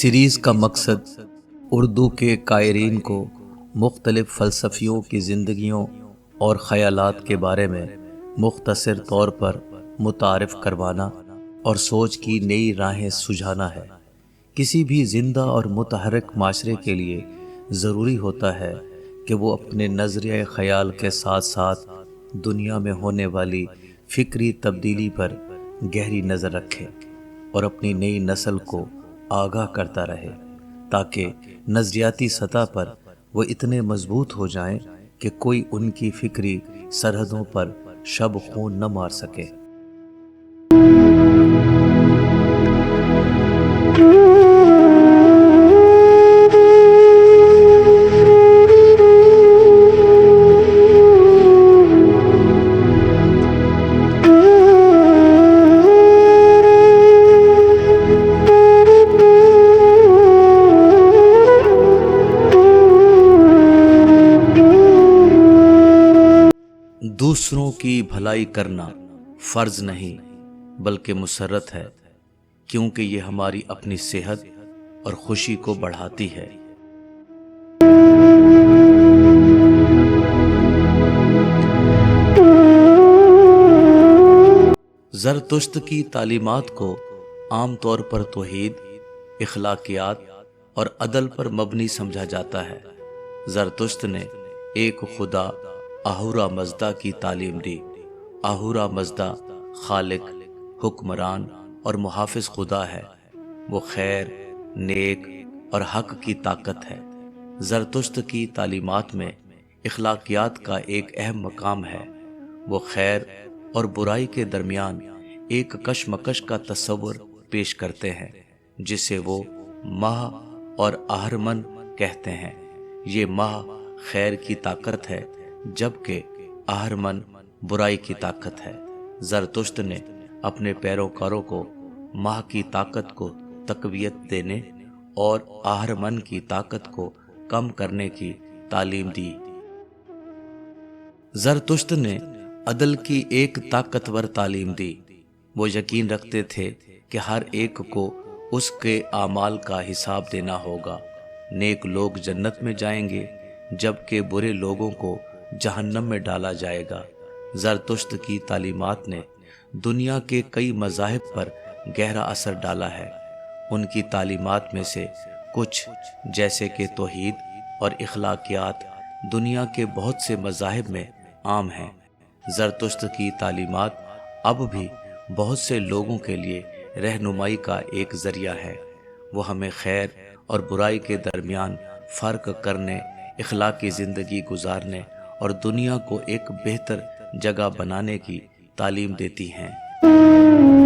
Series کا مقصد اردو کے قائرین کو مختلف فلسفیوں کی زندگیوں اور خیالات کے بارے میں مختصر طور پر متعارف کروانا اور سوچ کی نئی راہیں سجھانا ہے۔ کسی بھی زندہ اور متحرک معاشرے کے لیے ضروری ہوتا ہے کہ وہ اپنے نظریہ خیال کے ساتھ ساتھ دنیا میں ہونے والی فکری تبدیلی پر گہری نظر رکھے اور اپنی نئی نسل کو آگاہ کرتا رہے، تاکہ نظریاتی سطح پر وہ اتنے مضبوط ہو جائیں کہ کوئی ان کی فکری سرحدوں پر شب خون نہ مار سکے۔ دوسروں کی بھلائی کرنا فرض نہیں بلکہ مسرت ہے، کیونکہ یہ ہماری اپنی صحت اور خوشی کو بڑھاتی ہے۔ زرتشت کی تعلیمات کو عام طور پر توحید، اخلاقیات اور عدل پر مبنی سمجھا جاتا ہے۔ زرتشت نے ایک خدا اہورا مزدا کی تعلیم دی۔ اہورا مزدا خالق، حکمران اور محافظ خدا ہے۔ وہ خیر، نیک اور حق کی طاقت ہے۔ زرتشت کی تعلیمات میں اخلاقیات کا ایک اہم مقام ہے۔ وہ خیر اور برائی کے درمیان ایک کشمکش کا تصور پیش کرتے ہیں، جسے وہ ماہ اور اہرمن کہتے ہیں۔ یہ ماہ خیر کی طاقت ہے جبکہ اہرمن برائی کی طاقت ہے۔ زرتشت نے اپنے پیروکاروں کو ماہ کی طاقت کو تقویت دینے اور اہرمن کی طاقت کو کم کرنے کی تعلیم دی۔ زرتشت نے عدل کی ایک طاقتور تعلیم دی۔ وہ یقین رکھتے تھے کہ ہر ایک کو اس کے اعمال کا حساب دینا ہوگا۔ نیک لوگ جنت میں جائیں گے جبکہ برے لوگوں کو جہنم میں ڈالا جائے گا۔ زرتشت کی تعلیمات نے دنیا کے کئی مذاہب پر گہرا اثر ڈالا ہے۔ ان کی تعلیمات میں سے کچھ جیسے کہ توحید اور اخلاقیات دنیا کے بہت سے مذاہب میں عام ہیں۔ زرتشت کی تعلیمات اب بھی بہت سے لوگوں کے لیے رہنمائی کا ایک ذریعہ ہے۔ وہ ہمیں خیر اور برائی کے درمیان فرق کرنے، اخلاقی زندگی گزارنے اور دنیا کو ایک بہتر جگہ بنانے کی تعلیم دیتی ہیں۔